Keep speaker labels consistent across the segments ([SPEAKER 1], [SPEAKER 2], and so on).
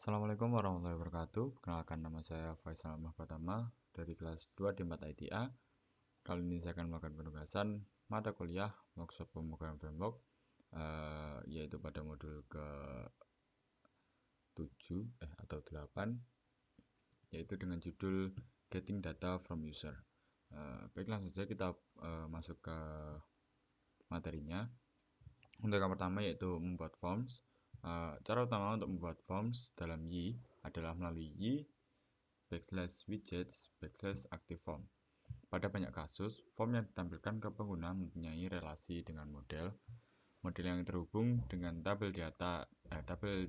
[SPEAKER 1] Assalamualaikum warahmatullahi wabarakatuh. Perkenalkan, nama saya Faisal Ahmad Pratama dari kelas 2 D4 ITA. Kali ini saya akan melakukan penugasan mata kuliah workshop pembukaan framework, yaitu pada modul ke-7 atau 8, yaitu dengan judul Getting Data from User. Baik, langsung saja kita masuk ke materinya. Untuk yang pertama yaitu membuat forms. Cara utama untuk membuat forms dalam Y adalah melalui y/widgets/activeform. Pada banyak kasus, form yang ditampilkan ke pengguna mempunyai relasi dengan model yang terhubung dengan tabel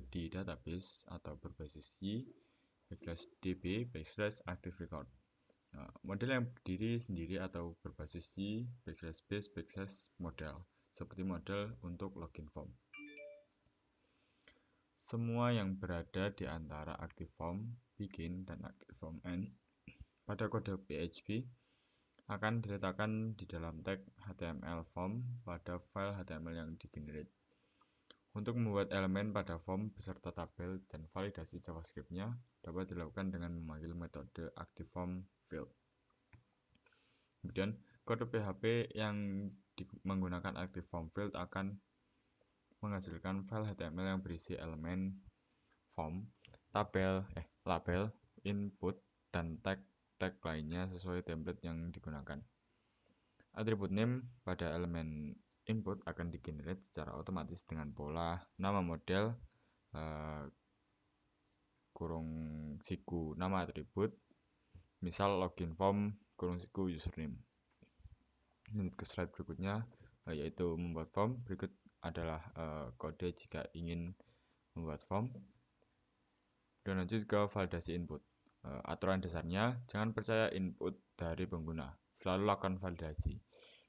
[SPEAKER 1] di database atau berbasis y/db/activerecord. Model yang berdiri sendiri atau berbasis y/base/model, seperti model untuk login form. Semua yang berada di antara ActiveForm begin dan ActiveForm end pada kode PHP akan diletakkan di dalam tag HTML form pada file HTML yang digenerate. Untuk membuat elemen pada form beserta tabel dan validasi JavaScript-nya dapat dilakukan dengan memanggil metode ActiveFormField. Kemudian, kode PHP yang menggunakan ActiveFormField akan menghasilkan file HTML yang berisi elemen form, label, input, dan tag lainnya sesuai template yang digunakan. Atribut name pada elemen input akan digenerate secara otomatis dengan pola nama model _siku nama atribut, misal login form _siku username. Lanjut ke slide berikutnya, yaitu membuat form. Berikut adalah kode jika ingin membuat form. Dan lanjut ke validasi input. Aturan dasarnya, jangan percaya input dari pengguna, selalu lakukan validasi.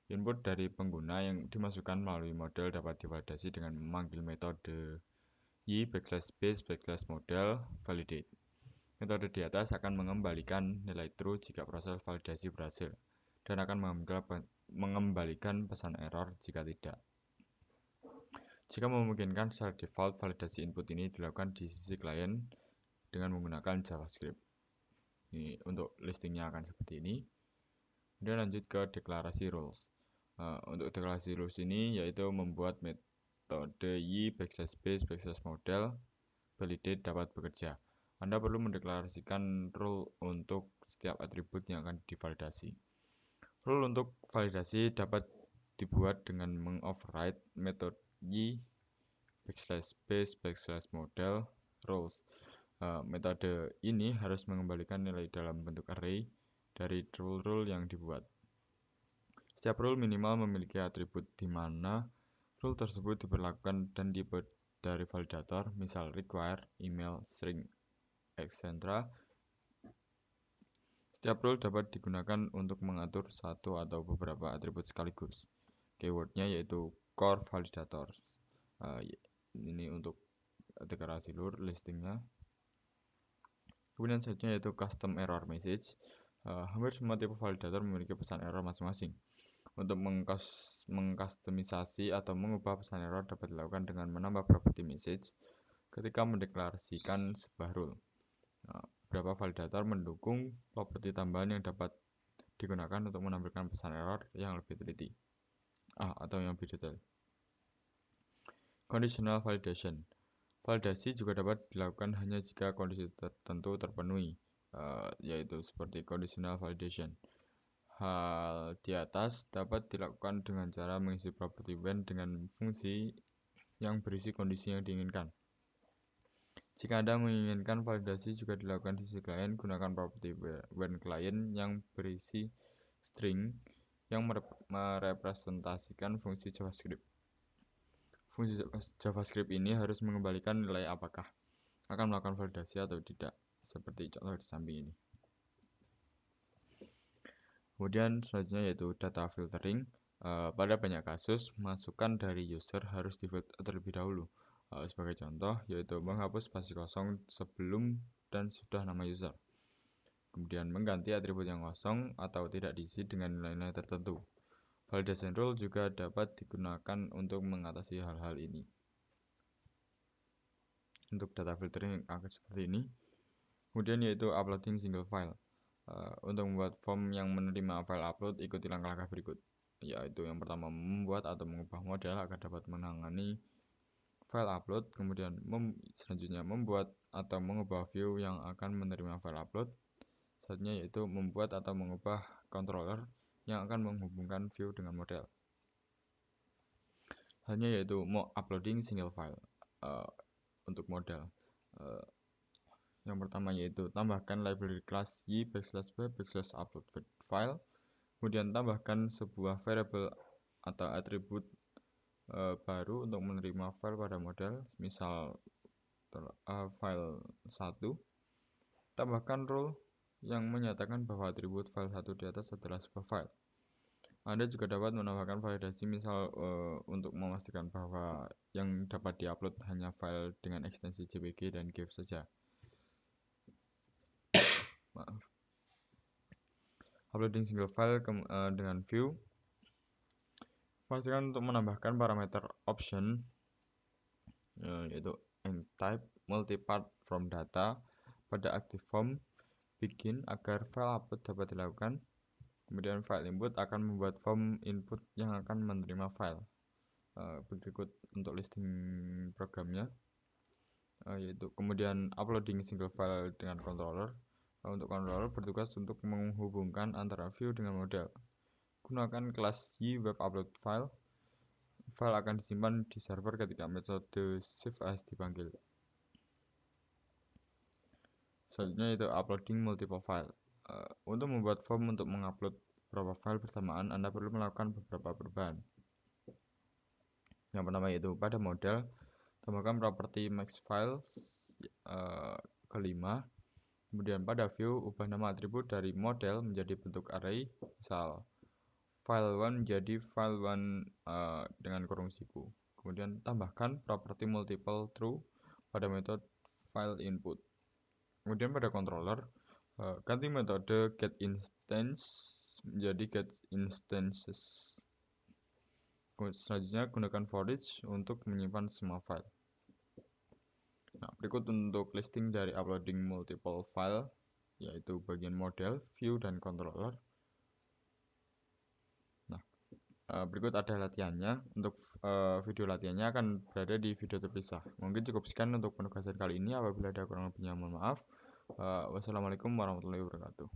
[SPEAKER 1] Input dari pengguna yang dimasukkan melalui model dapat divalidasi dengan memanggil metode y/base/model validate. Metode di atas akan mengembalikan nilai true jika proses validasi berhasil, dan akan mengembalikan pesan error jika tidak. Jika memungkinkan, secara default validasi input ini dilakukan di sisi klien dengan menggunakan JavaScript. Ini untuk listingnya akan seperti ini. Kemudian lanjut ke deklarasi rules. Untuk deklarasi rules ini yaitu membuat metode y/base/model validate dapat bekerja. Anda perlu mendeklarasikan rule untuk setiap atribut yang akan divalidasi. Rule untuk validasi dapat dibuat dengan mengoverride metode y/base/model rules. Metode ini harus mengembalikan nilai dalam bentuk array dari rule yang dibuat. Setiap rule minimal memiliki atribut di mana rule tersebut diberlakukan dan tipe dari validator, misal require, email, string, etc. Setiap rule dapat digunakan untuk mengatur satu atau beberapa atribut sekaligus. Keywordnya yaitu core validators. Ini untuk deklarasi rule listingnya. Kemudian selanjutnya yaitu custom error message. Hampir semua tipe validator memiliki pesan error masing-masing. Untuk mengkustomisasi atau mengubah pesan error dapat dilakukan dengan menambah property message ketika mendeklarasikan sebuah rule. Beberapa validator mendukung properti tambahan yang dapat digunakan untuk menampilkan pesan error yang lebih teliti atau yang lebih detail. Conditional validation. Validasi juga dapat dilakukan hanya jika kondisi tertentu terpenuhi, yaitu seperti conditional validation. Hal di atas dapat dilakukan dengan cara mengisi property when dengan fungsi yang berisi kondisi yang diinginkan. Jika Anda menginginkan validasi juga dilakukan di sisi klien, gunakan property when client yang berisi string yang merepresentasikan fungsi JavaScript. Fungsi JavaScript ini harus mengembalikan nilai apakah akan melakukan validasi atau tidak, seperti contoh di samping ini. Kemudian selanjutnya yaitu data filtering. Pada banyak kasus, masukan dari user harus di-filter terlebih dahulu. Sebagai contoh, yaitu menghapus spasi kosong sebelum dan sudah nama user. Kemudian mengganti atribut yang kosong atau tidak diisi dengan nilai-nilai tertentu. Validation rule juga dapat digunakan untuk mengatasi hal-hal ini. untuk data filtering akan seperti ini. Kemudian yaitu uploading single file. Untuk membuat form yang menerima file upload, ikuti langkah-langkah berikut. Yaitu yang pertama, membuat atau mengubah model agar dapat menangani file upload. Kemudian selanjutnya membuat atau mengubah view yang akan menerima file upload. Selanjutnya yaitu membuat atau mengubah controller yang akan menghubungkan view dengan model. Selanjutnya yaitu uploading single file untuk model. Yang pertama yaitu tambahkan library class y_b_upload file. Kemudian tambahkan sebuah variable atau atribut baru untuk menerima file pada model, misal file 1. Tambahkan rule yang menyatakan bahwa atribut file 1 di atas adalah sebuah file. Anda juga dapat menambahkan validasi, misal untuk memastikan bahwa yang dapat diupload hanya file dengan ekstensi JPG dan GIF saja. Uploading single file dengan view. Pastikan untuk menambahkan parameter option yaitu type multipart from data pada active form begin agar file upload dapat dilakukan. Kemudian file input akan membuat form input yang akan menerima file. Berikut untuk listing programnya, yaitu kemudian uploading single file dengan controller. Untuk controller bertugas untuk menghubungkan antara view dengan model. Gunakan kelas y_webUpload file. File akan disimpan di server ketika metode saveas dipanggil. Selanjutnya itu uploading multiple file. Untuk membuat form untuk mengupload beberapa file bersamaan, Anda perlu melakukan beberapa perubahan. Yang pertama yaitu pada model, tambahkan properti maxFile kelima. Kemudian pada view, ubah nama atribut dari model menjadi bentuk array, misal file1 menjadi file1 dengan kurung siku. Kemudian tambahkan properti multiple true pada metode file input. Kemudian pada controller, ganti metode getInstance menjadi getInstances. Selanjutnya gunakan for each untuk menyimpan semua file. Nah, berikut untuk listing dari uploading multiple file, yaitu bagian model, view, dan controller. Nah, berikut ada latihannya. Untuk video latihannya akan berada di video terpisah. Mungkin cukup sekian untuk penugasan kali ini. Apabila ada kurang lebihnya mohon maaf. Wassalamualaikum warahmatullahi wabarakatuh.